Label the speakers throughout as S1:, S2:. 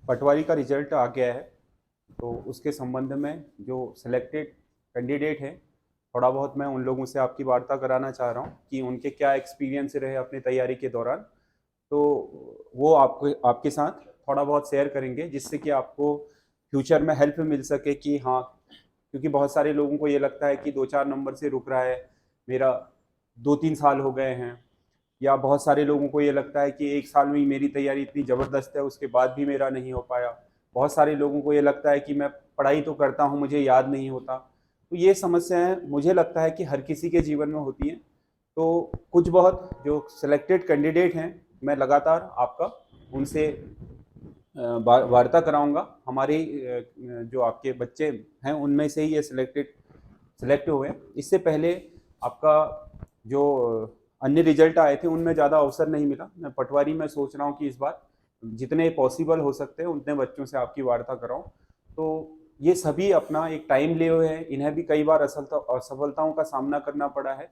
S1: पटवारी का रिजल्ट आ गया है, तो उसके संबंध में जो सिलेक्टेड कैंडिडेट हैं, थोड़ा बहुत मैं उन लोगों से आपकी वार्ता कराना चाह रहा हूँ कि उनके क्या एक्सपीरियंस रहे अपनी तैयारी के दौरान। तो वो आपको आपके साथ थोड़ा बहुत शेयर करेंगे, जिससे कि आपको फ्यूचर में हेल्प मिल सके कि हाँ, क्योंकि बहुत सारे लोगों को ये लगता है कि 2-4 नंबर से रुक रहा है, मेरा 2-3 साल हो गए हैं, या बहुत सारे लोगों को ये लगता है कि 1 साल में ही मेरी तैयारी इतनी ज़बरदस्त है, उसके बाद भी मेरा नहीं हो पाया। बहुत सारे लोगों को ये लगता है कि मैं पढ़ाई तो करता हूँ, मुझे याद नहीं होता। तो ये समस्याएं मुझे लगता है कि हर किसी के जीवन में होती हैं। तो कुछ बहुत जो सिलेक्टेड कैंडिडेट हैं, मैं लगातार आपका उनसे वार्ता कराऊंगा। हमारे जो आपके बच्चे हैं उनमें से ही ये सिलेक्ट हुए हैं। इससे पहले आपका जो अन्य रिजल्ट आए थे उनमें ज़्यादा अवसर नहीं मिला। मैं पटवारी में सोच रहा हूँ कि इस बार जितने पॉसिबल हो सकते हैं उतने बच्चों से आपकी वार्ता कराऊं। तो ये सभी अपना एक टाइम लिए हुए हैं, इन्हें भी कई बार असफलताओं का सामना करना पड़ा है।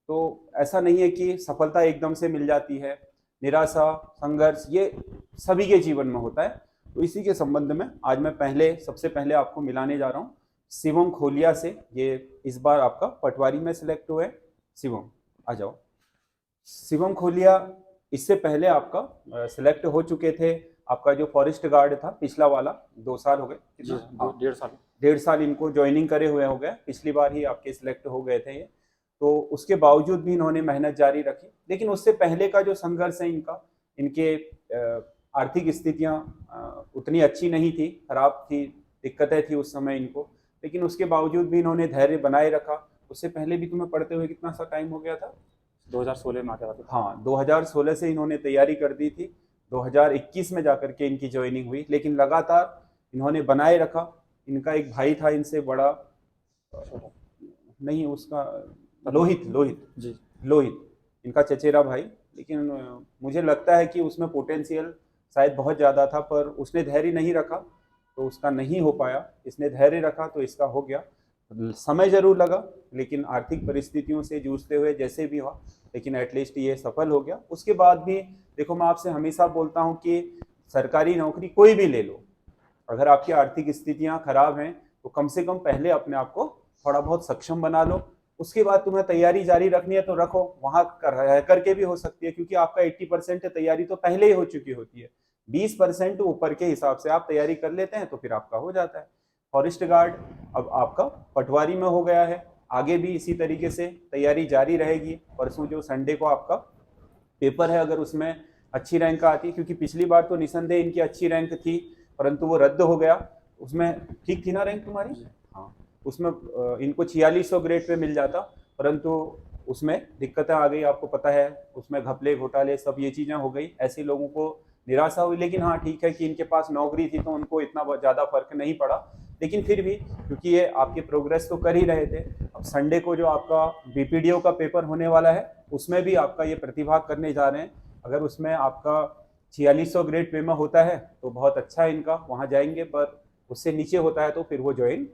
S1: तो ऐसा नहीं है कि सफलता एकदम से मिल जाती है। निराशा, संघर्ष, ये सभी के जीवन में होता है। तो इसी के संबंध में आज मैं सबसे पहले आपको मिलाने जा रहा हूँ शिवम खोलिया से। ये इस बार आपका पटवारी में सिलेक्ट हुए। शिवम, आ जाओ। शिवम खोलिया इससे पहले आपका सिलेक्ट हो चुके थे। आपका जो फॉरेस्ट गार्ड था पिछला वाला, 2 साल हो गए,
S2: जी,
S1: कितना, हाँ,
S2: 1.5 साल।
S1: 1.5 साल इनको ज्वाइनिंग करे हुए हो गए। पिछली बार ही आपके सिलेक्ट हो गए थे ये। तो उसके बावजूद भी इन्होंने मेहनत जारी रखी। लेकिन उससे पहले का जो संघर्ष है इनका, इनके आर्थिक स्थितियां उतनी अच्छी नहीं थी, खराब थी, दिक्कतें थी उस समय इनको। लेकिन उसके बावजूद भी इन्होंने धैर्य बनाए रखा। उससे पहले भी तुम्हें पढ़ते हुए कितना सा टाइम हो गया था?
S2: 2016 में आके आता था।
S1: हाँ, 2016 से इन्होंने तैयारी कर दी थी। 2021 में जाकर के इनकी ज्वाइनिंग हुई, लेकिन लगातार इन्होंने बनाए रखा। इनका एक भाई था इनसे बड़ा,
S2: छोटा।
S1: नहीं उसका, लोहित लोहित
S2: जी।
S1: लोहित, इनका चचेरा भाई। लेकिन मुझे लगता है कि उसमें पोटेंशियल शायद बहुत ज़्यादा था, पर उसने धैर्य नहीं रखा, तो उसका नहीं हो पाया। इसने धैर्य रखा तो इसका हो गया। समय जरूर लगा, लेकिन आर्थिक परिस्थितियों से जूझते हुए जैसे भी हुआ, लेकिन एटलीस्ट ये सफल हो गया। उसके बाद भी देखो, मैं आपसे हमेशा बोलता हूँ कि सरकारी नौकरी कोई भी ले लो, अगर आपकी आर्थिक स्थितियां खराब हैं तो कम से कम पहले अपने आप को थोड़ा बहुत सक्षम बना लो। उसके बाद तुम्हें तैयारी जारी रखनी है तो रखो, वहां रह करके भी हो सकती है, क्योंकि आपका 80% तैयारी तो पहले ही हो चुकी होती है। 20% ऊपर के हिसाब से आप तैयारी कर लेते हैं तो फिर आपका हो जाता है। फॉरेस्ट गार्ड अब आपका पटवारी में हो गया है। आगे भी इसी तरीके से तैयारी जारी रहेगी। परसों जो संडे को आपका पेपर है, अगर उसमें अच्छी रैंक आती, क्योंकि पिछली बार तो निसंदेह इनकी अच्छी रैंक थी, परंतु वो रद्द हो गया। उसमें ठीक थी ना रैंक तुम्हारी? हाँ, उसमें इनको 4600 ग्रेड पे मिल जाता, परंतु उसमें दिक्कतें आ गई, आपको पता है। उसमें घपले घोटाले सब ये चीज़ें हो गई, ऐसे लोगों को निराशा हुई। लेकिन हाँ, ठीक है कि इनके पास नौकरी थी तो उनको इतना ज़्यादा फर्क नहीं पड़ा। लेकिन फिर भी, क्योंकि ये आपके प्रोग्रेस तो कर ही रहे थे, अब संडे को जो आपका बीपीडीओ का पेपर होने वाला है उसमें भी आपका ये प्रतिभाग करने जा रहे हैं। अगर उसमें आपका 4600 ग्रेड पे में होता है तो बहुत अच्छा है इनका, वहाँ जाएंगे। पर उससे नीचे होता है तो फिर वो ज्वाइन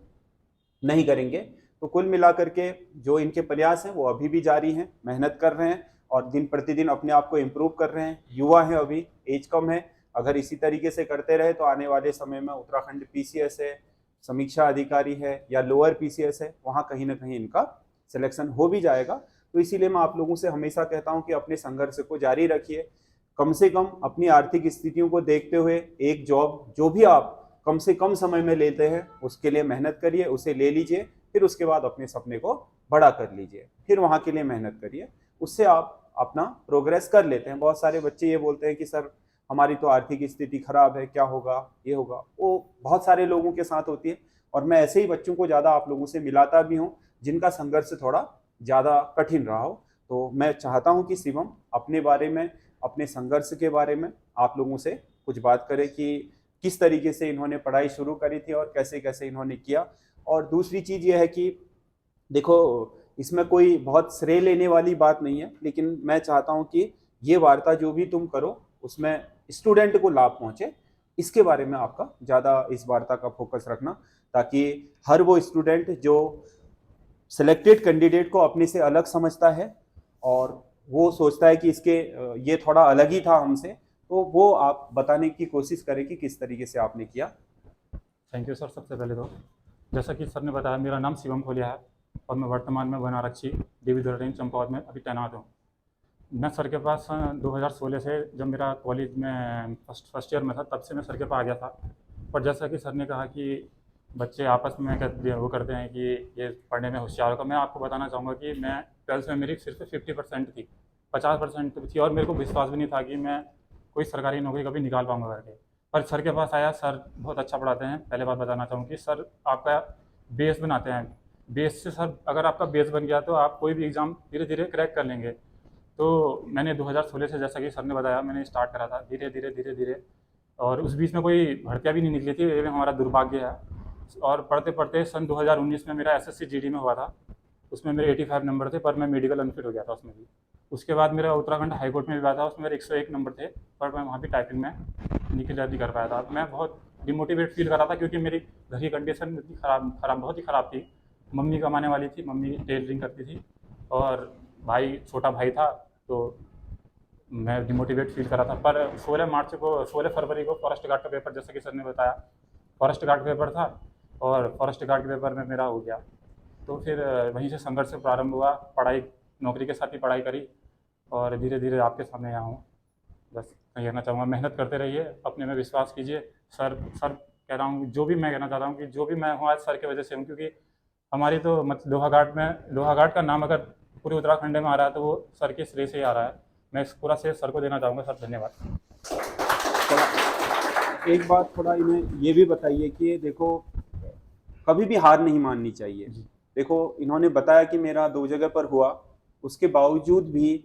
S1: नहीं करेंगे। तो कुल मिलाकर के जो इनके प्रयास हैं वो अभी भी जारी हैं, मेहनत कर रहे हैं और दिन प्रतिदिन अपने आप को इम्प्रूव कर रहे हैं। युवा हैं, अभी एज कम है। अगर इसी तरीके से करते रहे तो आने वाले समय में उत्तराखंड पीसीएस है, समीक्षा अधिकारी है, या लोअर पीसीएस है, वहाँ कहीं ना कहीं इनका सिलेक्शन हो भी जाएगा। तो इसीलिए मैं आप लोगों से हमेशा कहता हूँ कि अपने संघर्ष को जारी रखिए। कम से कम अपनी आर्थिक स्थितियों को देखते हुए एक जॉब जो भी आप कम से कम समय में लेते हैं उसके लिए मेहनत करिए, उसे ले लीजिए। फिर उसके बाद अपने सपने को बड़ा कर लीजिए, फिर वहाँ के लिए मेहनत करिए। उससे आप अपना प्रोग्रेस कर लेते हैं। बहुत सारे बच्चे ये बोलते हैं कि सर हमारी तो आर्थिक स्थिति खराब है, क्या होगा, ये होगा, वो बहुत सारे लोगों के साथ होती है। और मैं ऐसे ही बच्चों को ज़्यादा आप लोगों से मिलाता भी हूँ जिनका संघर्ष थोड़ा ज़्यादा कठिन रहा हो। तो मैं चाहता हूँ कि शिवम अपने बारे में, अपने संघर्ष के बारे में आप लोगों से कुछ बात करें कि किस तरीके से इन्होंने पढ़ाई शुरू करी थी और कैसे कैसे इन्होंने किया। और दूसरी चीज़ ये है कि देखो, इसमें कोई बहुत श्रेय लेने वाली बात नहीं है, लेकिन मैं चाहता हूं कि ये वार्ता जो भी तुम करो उसमें स्टूडेंट को लाभ पहुंचे, इसके बारे में आपका ज़्यादा इस वार्ता का फोकस रखना, ताकि हर वो स्टूडेंट जो सिलेक्टेड कैंडिडेट को अपने से अलग समझता है और वो सोचता है कि इसके ये थोड़ा अलग ही था हमसे, तो वो आप बताने की कोशिश करें कि किस तरीके से आपने किया।
S2: Thank you sir. सबसे पहले तो जैसा कि सर ने बताया, मेरा नाम शिवम खोलिया है और मैं वर्तमान में बनारक्षी देवीधर रेंज चंपावत में अभी तैनात हूँ। मैं सर के पास 2016 से, जब मेरा कॉलेज में फर्स्ट ईयर में था, तब से मैं सर के पास आ गया था। पर जैसा कि सर ने कहा कि बच्चे आपस में वो करते हैं कि ये पढ़ने में होशियार होगा, मैं आपको बताना चाहूँगा कि मैं 12th में मेरी सिर्फ 50% थी, 50% थी, और मेरे को विश्वास भी नहीं था कि मैं कोई सरकारी नौकरी कभी निकाल पाऊँगा करके। पर सर के पास आया, सर बहुत अच्छा पढ़ाते हैं। पहले बात बताना चाहूँ कि सर आपका बेस बनाते हैं। बेस से सर, अगर आपका बेस बन गया तो आप कोई भी एग्ज़ाम धीरे धीरे क्रैक कर लेंगे। तो मैंने 2016 से, जैसा कि सर ने बताया, मैंने स्टार्ट करा था धीरे धीरे धीरे धीरे, और उस बीच में कोई भर्तियाँ भी नहीं निकली थी, ये भी हमारा दुर्भाग्य है। और पढ़ते पढ़ते सन 2019 में मेरा SSC GD में हुआ था। उसमें मेरे 85 नंबर थे, पर मैं मेडिकल अनफिट हो गया था उसमें भी। उसके बाद मेरा उत्तराखंड हाई कोर्ट में भी हुआ था, उसमें मेरे 101 नंबर थे, पर मैं वहाँ भी टाइपिंग में निकल नहीं कर पाया था। मैं बहुत डिमोटिवेट फील कर रहा था, क्योंकि मेरी घर की कंडीशन इतनी खराब बहुत ही ख़राब थी। मम्मी कमाने वाली थी, मम्मी टेलरिंग करती थी, और भाई, छोटा भाई था, तो मैं डिमोटिवेट फील कर रहा था। पर 16 फरवरी को फॉरेस्ट गार्ड का पेपर, जैसा कि सर ने बताया, फॉरेस्ट गार्ड का पेपर था, और फॉरेस्ट गार्ड के पेपर में मेरा हो गया। तो फिर वहीं से संघर्ष से प्रारंभ हुआ। पढ़ाई, नौकरी के साथ ही पढ़ाई करी, और धीरे धीरे आपके सामने आया हूँ। बस मैं कहना चाहूँगा, मेहनत करते रहिए, अपने में विश्वास कीजिए। सर कह रहा हूँ, जो भी मैं कहना चाहता हूँ कि जो भी मैं हूँ आज सर की वजह से हूँ, क्योंकि हमारी तो लोहाघाट का नाम अगर पूरे उत्तराखंड में आ रहा है तो वो सर के श्रेय से ही आ रहा है। मैं इस पूरा श्रेय सर को देना चाहूँगा। सर धन्यवाद।
S1: एक बात थोड़ा इन्हें ये भी बताइए कि देखो, कभी भी हार नहीं माननी चाहिए। देखो, इन्होंने बताया कि मेरा 2 जगह पर हुआ, उसके बावजूद भी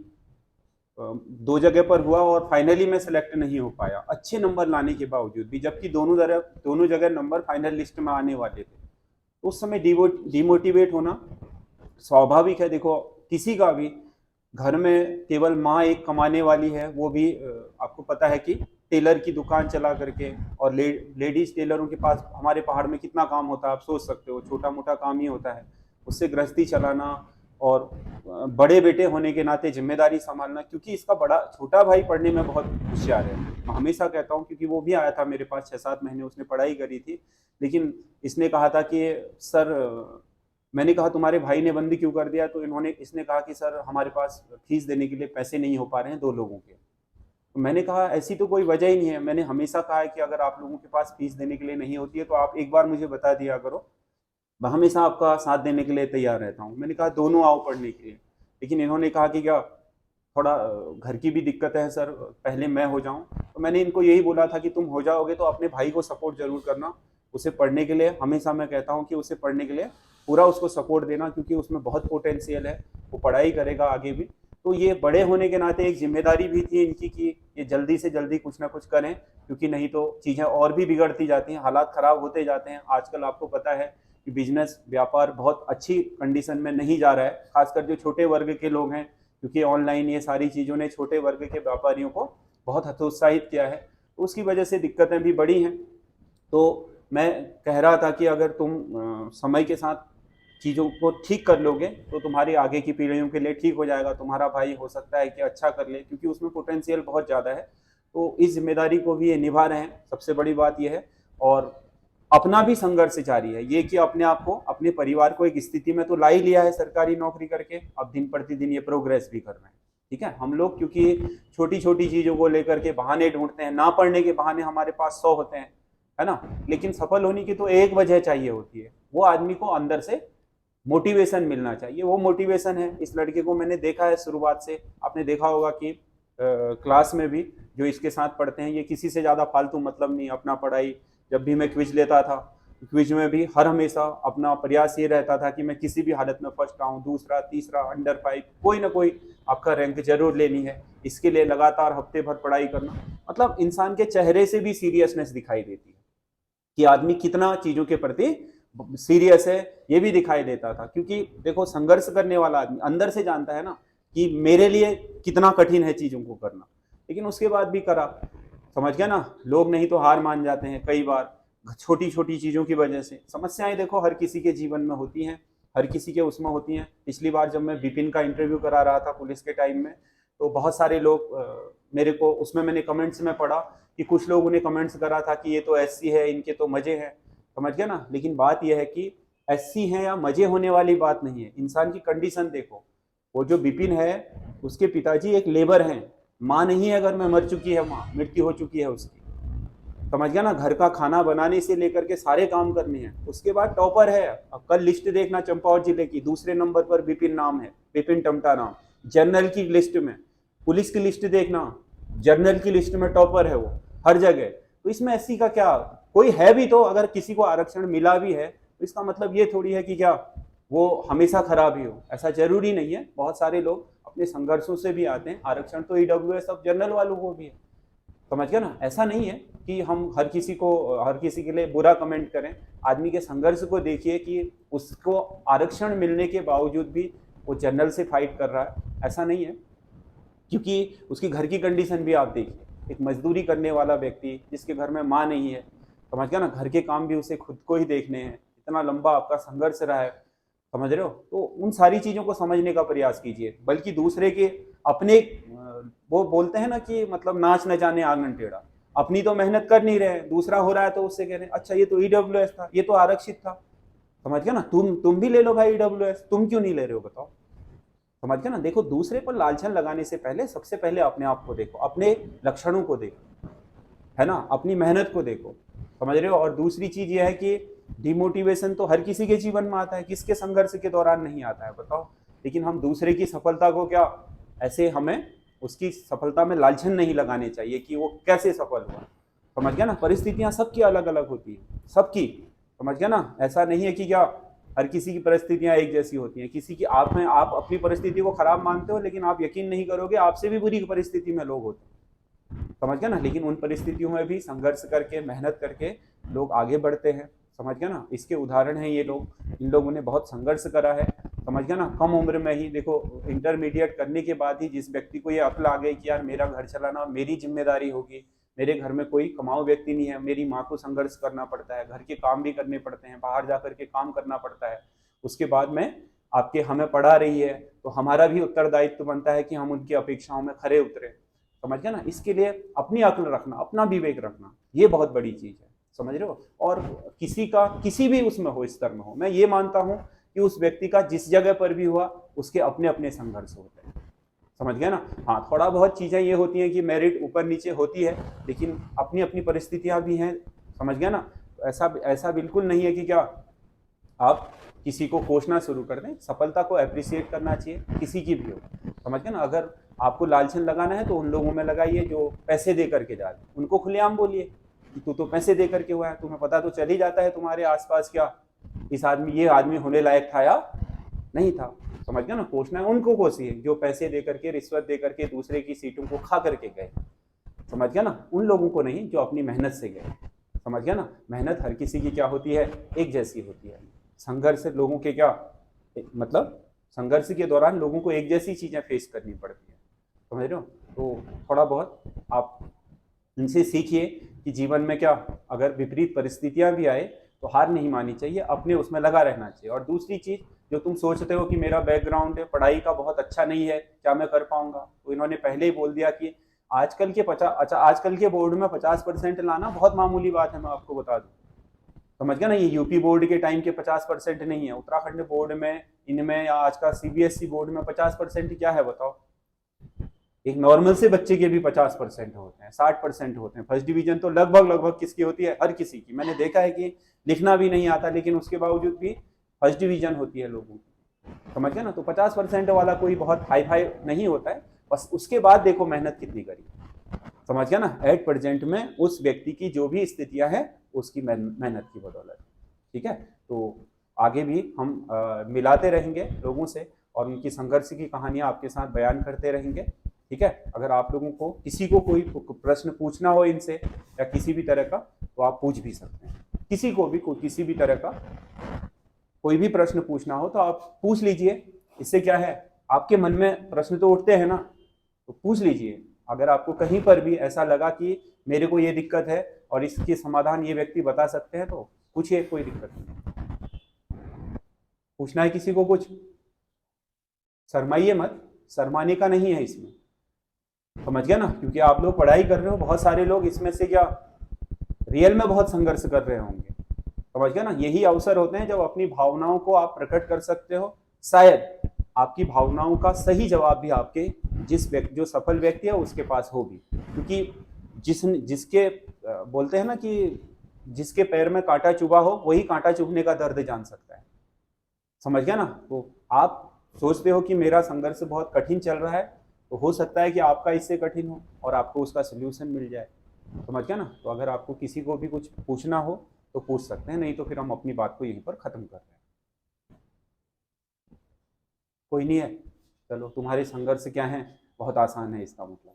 S1: 2 जगह पर हुआ और फाइनली मैं सेलेक्ट नहीं हो पाया, अच्छे नंबर लाने के बावजूद भी, जबकि दोनों जगह नंबर फाइनल लिस्ट में आने वाले थे। उस समय डिमोटिवेट होना स्वाभाविक है। देखो, किसी का भी घर में केवल माँ एक कमाने वाली है, वो भी आपको पता है कि टेलर की दुकान चला करके, और लेडीज टेलरों के पास हमारे पहाड़ में कितना काम होता है, आप सोच सकते हो, छोटा मोटा काम ही होता है। उससे गृहस्थी चलाना, और बड़े बेटे होने के नाते जिम्मेदारी संभालना, क्योंकि इसका छोटा भाई पढ़ने में बहुत होशियार है। मैं हमेशा कहता हूँ, क्योंकि वो भी आया था मेरे पास 6-7 महीने, उसने पढ़ाई करी थी, लेकिन इसने कहा था कि सर, मैंने कहा तुम्हारे भाई ने बंद क्यों कर दिया, तो इसने कहा कि सर हमारे पास फीस देने के लिए पैसे नहीं हो पा रहे हैं 2 लोगों के। तो मैंने कहा ऐसी तो कोई वजह ही नहीं है, मैंने हमेशा कहा है कि अगर आप लोगों के पास फीस देने के लिए नहीं होती है तो आप एक बार मुझे बता दिया करो, मैं हमेशा आपका साथ देने के लिए तैयार रहता हूँ। मैंने कहा दोनों आओ पढ़ने के लिए, लेकिन इन्होंने कहा कि क्या थोड़ा घर की भी दिक्कत है सर, पहले मैं हो जाऊं। तो मैंने इनको यही बोला था कि तुम हो जाओगे तो अपने भाई को सपोर्ट जरूर करना, उसे पढ़ने के लिए, हमेशा मैं कहता हूं कि उसे पढ़ने के लिए पूरा उसको सपोर्ट देना, क्योंकि उसमें बहुत पोटेंशियल है, वो पढ़ाई करेगा आगे भी। तो ये बड़े होने के नाते एक जिम्मेदारी भी थी इनकी कि ये जल्दी से जल्दी कुछ ना कुछ करें, क्योंकि नहीं तो चीज़ें और भी बिगड़ती जाती हैं, हालात ख़राब होते जाते हैं। आजकल आपको पता है कि बिजनेस व्यापार बहुत अच्छी कंडीशन में नहीं जा रहा है, खासकर जो छोटे वर्ग के लोग हैं, क्योंकि ऑनलाइन ये सारी चीज़ों ने छोटे वर्ग के व्यापारियों को बहुत हतोत्साहित किया है, तो उसकी वजह से दिक्कतें भी बढ़ी हैं। तो मैं कह रहा था कि अगर तुम समय के साथ चीज़ों को ठीक कर लोगे तो तुम्हारी आगे की पीढ़ियों के लिए ठीक हो जाएगा। तुम्हारा भाई हो सकता है कि अच्छा कर ले, क्योंकि उसमें पोटेंशियल बहुत ज़्यादा है। तो इस जिम्मेदारी को भी ये निभा रहे हैं, सबसे बड़ी बात यह है। और अपना भी संघर्ष जारी है, ये कि अपने आप को, अपने परिवार को एक स्थिति में तो ला ही लिया है सरकारी नौकरी करके, अब दिन प्रतिदिन ये प्रोग्रेस भी कर रहे हैं। ठीक है, हम लोग क्योंकि छोटी छोटी चीज़ों को लेकर के बहाने ढूंढते हैं, ना पढ़ने के बहाने हमारे पास 100 होते हैं, है ना, लेकिन सफल होने की तो एक वजह चाहिए होती है, वो आदमी को अंदर से मोटिवेशन मिलना चाहिए। वो मोटिवेशन है, इस लड़के को मैंने देखा है शुरुआत से। आपने देखा होगा कि क्लास में भी जो इसके साथ पढ़ते हैं, ये किसी से ज़्यादा फालतू मतलब नहीं, अपना पढ़ाई। जब भी मैं क्विज लेता था, क्विज में भी हर हमेशा अपना प्रयास ये रहता था कि मैं किसी भी हालत में फर्स्ट आऊँ, दूसरा, तीसरा, अंडर 5, कोई ना कोई आपका रैंक जरूर लेनी है। इसके लिए लगातार हफ्ते भर पढ़ाई करना, मतलब इंसान के चेहरे से भी सीरियसनेस दिखाई देती है कि आदमी कितना चीज़ों के प्रति सीरियस है, ये भी दिखाई देता था। क्योंकि देखो, संघर्ष करने वाला आदमी अंदर से जानता है ना कि मेरे लिए कितना कठिन है चीज़ों को करना, लेकिन उसके बाद भी करा। समझ गया ना, लोग नहीं तो हार मान जाते हैं कई बार छोटी छोटी चीज़ों की वजह से। समस्याएं देखो हर किसी के जीवन में होती हैं, हर किसी के उसमें होती हैं। पिछली बार जब मैं विपिन का इंटरव्यू करा रहा था पुलिस के टाइम में, तो बहुत सारे लोग मेरे को उसमें मैंने कमेंट्स में पढ़ा कि कुछ लोगों ने कमेंट्स करा था कि ये तो एससी है, इनके तो मजे हैं, समझ गया ना। लेकिन बात यह है कि एससी है या मजे होने वाली बात नहीं है, इंसान की कंडीशन देखो। वो जो विपिन है उसके पिताजी एक लेबर हैं, माँ नहीं है, घर में मर चुकी है, माँ मृत्यु हो चुकी है उसकी, समझ गया ना। घर का खाना बनाने से लेकर के सारे काम करने हैं। उसके बाद टॉपर है, अब कल लिस्ट देखना चंपावत जिले की, दूसरे नंबर पर विपिन नाम है, विपिन टमटा नाम, जनरल की लिस्ट में। पुलिस की लिस्ट देखना, जनरल की लिस्ट में टॉपर है वो हर जगह। तो इसमें एससी का क्या, कोई है भी तो अगर किसी को आरक्षण मिला भी है तो इसका मतलब ये थोड़ी है कि क्या वो हमेशा खराब ही हो, ऐसा जरूरी नहीं है। बहुत सारे लोग अपने संघर्षों से भी आते हैं, आरक्षण तो ईडब्ल्यूएस अब जनरल वालों को भी है, समझ गया ना। ऐसा नहीं है कि हम हर किसी के लिए बुरा कमेंट करें। आदमी के संघर्ष को देखिए कि उसको आरक्षण मिलने के बावजूद भी वो जनरल से फाइट कर रहा है, ऐसा नहीं है। क्योंकि उसकी घर की कंडीशन भी आप देखिए, एक मजदूरी करने वाला व्यक्ति जिसके घर में माँ नहीं है, समझ गया ना, घर के काम भी उसे खुद को ही देखने हैं, इतना लंबा आपका संघर्ष रहा है, समझ रहे हो। तो उन सारी चीजों को समझने का प्रयास कीजिए, बल्कि दूसरे के अपने वो बोलते हैं ना कि मतलब नाच न जाने आंगन टेढ़ा, अपनी तो मेहनत कर नहीं रहे, दूसरा हो रहा है तो उससे कह रहे हैं अच्छा ये तो ईडब्ल्यूएस था, ये तो आरक्षित था, समझ गया ना। तुम भी ले लो भाई ईडब्ल्यूएस, तुम क्यों नहीं ले रहे हो बताओ, समझ गया ना। देखो दूसरे पर लालछन लगाने से पहले सबसे पहले अपने आप को देखो, अपने लक्षणों को देखो, है ना, अपनी मेहनत को देखो, समझ रहे हो। और दूसरी चीज यह है कि डिमोटिवेशन तो हर किसी के जीवन में आता है, किसके संघर्ष के दौरान नहीं आता है बताओ। लेकिन हम दूसरे की सफलता को क्या ऐसे, हमें उसकी सफलता में लालछन नहीं लगाने चाहिए कि वो कैसे सफल हुआ, समझ गया ना। परिस्थितियां सबकी अलग अलग होती है, सबकी, समझ गया ना। ऐसा नहीं है कि क्या हर किसी की परिस्थितियां एक जैसी होती हैं। किसी की आप में आप अपनी परिस्थिति को खराब मानते हो, लेकिन आप यकीन नहीं करोगे आपसे भी बुरी परिस्थिति में लोग होते हैं, समझ गया ना। लेकिन उन परिस्थितियों में भी संघर्ष करके मेहनत करके लोग आगे बढ़ते हैं, समझ गया ना। इसके उदाहरण हैं ये लोग, इन लोगों ने बहुत संघर्ष करा है, समझ गया ना। कम उम्र में ही देखो, इंटरमीडिएट करने के बाद ही जिस व्यक्ति को ये अक्ल आ गई कि यार मेरा घर चलाना मेरी जिम्मेदारी होगी, मेरे घर में कोई कमाऊ व्यक्ति नहीं है, मेरी माँ को संघर्ष करना पड़ता है, घर के काम भी करने पड़ते हैं, बाहर जाकर के काम करना पड़ता है, उसके बाद में आपके हमें पढ़ा रही है, तो हमारा भी उत्तरदायित्व बनता है कि हम उनकी अपेक्षाओं में खरे उतरे, समझ गया ना। इसके लिए अपनी अक्ल रखना, अपना विवेक रखना, ये बहुत बड़ी चीज है, समझ रहे हो। और किसी का किसी भी उसमें हो, स्तर में हो, मैं ये मानता हूं कि उस व्यक्ति का जिस जगह पर भी हुआ उसके अपने अपने संघर्ष होते हैं, समझ गया ना। हाँ, थोड़ा बहुत चीजें ये होती हैं कि मेरिट ऊपर नीचे होती है, लेकिन अपनी अपनी परिस्थितियां भी हैं, समझ गया ना। ऐसा ऐसा बिल्कुल नहीं है कि क्या आप किसी को कोसना शुरू कर दें, सफलता को अप्रिशिएट करना चाहिए, किसी की भी हो, समझ गया ना। अगर आपको लालचन लगाना है तो उन लोगों में लगाइए जो पैसे दे करके जा रहे हैं, उनको खुलेआम बोलिए कि तू तो पैसे दे करके हुआ है, तुम्हें पता तो चल ही जाता है तुम्हारे आसपास क्या ये आदमी होने लायक था या नहीं था, समझ गया ना। कोसना है उनको कोसिए जो पैसे दे करके, रिश्वत दे करके दूसरे की सीटों को खा करके गए, समझ गया ना। उन लोगों को नहीं जो अपनी मेहनत से गए, समझ गया ना। मेहनत हर किसी की क्या होती है, एक जैसी होती है। संघर्ष लोगों के क्या मतलब, संघर्ष के दौरान लोगों को एक जैसी चीजें फेस करनी पड़ती है, समझ रहे हो। तो थोड़ा बहुत आप इनसे सीखिए कि जीवन में क्या, अगर विपरीत परिस्थितियां भी आए तो हार नहीं माननी चाहिए, अपने उसमें लगा रहना चाहिए। और दूसरी चीज, जो तुम सोचते हो कि मेरा बैकग्राउंड है पढ़ाई का बहुत अच्छा नहीं है, क्या मैं कर पाऊंगा, तो इन्होंने पहले ही बोल दिया कि आजकल के बोर्ड में 50% लाना बहुत मामूली बात है, मैं आपको बता दूं, समझ गया ना। ये यूपी बोर्ड के टाइम के 50% नहीं है, उत्तराखंड बोर्ड में, इनमें, या आज का सीबीएसई बोर्ड में 50% क्या है बताओ। एक नॉर्मल से बच्चे के भी 50% होते हैं, 60% होते हैं। फर्स्ट डिवीजन तो लगभग किसकी होती है, हर किसी की। मैंने देखा है कि लिखना भी नहीं आता, लेकिन उसके बावजूद भी फर्स्ट डिवीजन होती है लोगों की, समझ गया ना। तो 50% वाला कोई बहुत हाई फाई नहीं होता है, बस उसके बाद देखो मेहनत कितनी करी, समझ गया ना। एट प्रेजेंट में उस व्यक्ति की जो भी स्थितियां हैं उसकी मेहनत की बदौलत, ठीक है। तो आगे भी हम मिलाते रहेंगे लोगों से और उनकी संघर्ष की कहानियां आपके साथ बयान करते रहेंगे, ठीक है। अगर आप लोगों को किसी को कोई प्रश्न पूछना हो इनसे या किसी भी तरह का, तो आप पूछ भी सकते हैं। किसी को भी किसी भी तरह का कोई भी प्रश्न पूछना हो तो आप पूछ लीजिए। इससे क्या है, आपके मन में प्रश्न तो उठते हैं ना, तो पूछ लीजिए। अगर आपको कहीं पर भी ऐसा लगा कि मेरे को ये दिक्कत है और इसके समाधान ये व्यक्ति बता सकते हैं, तो पूछिए, कोई दिक्कत नहीं। पूछना है किसी को कुछ, शर्माइए मत, शर्माने का नहीं है इसमें, समझ गया ना, क्योंकि आप लोग पढ़ाई कर रहे हो, बहुत सारे लोग इसमें से क्या रियल में बहुत संघर्ष कर रहे होंगे। समझ गया ना, यही अवसर होते हैं जब अपनी भावनाओं को आप प्रकट कर सकते हो। शायद आपकी भावनाओं का सही जवाब भी आपके जिस व्यक्ति जो सफल व्यक्ति है उसके पास होगी, क्योंकि जिसके बोलते हैं ना कि जिसके पैर में कांटा चुभा हो वही कांटा चुभने का दर्द जान सकता है। समझ गया ना। तो आप सोचते हो कि मेरा संघर्ष बहुत कठिन चल रहा है, तो हो सकता है कि आपका इससे कठिन हो और आपको उसका सोल्यूशन मिल जाए। समझ गया ना। तो अगर आपको किसी को भी कुछ पूछना हो तो पूछ सकते हैं, नहीं तो फिर हम अपनी बात को यहीं पर खत्म कर रहे हैं। कोई नहीं है, चलो तुम्हारे संघर्ष क्या है बहुत आसान है इसका मतलब।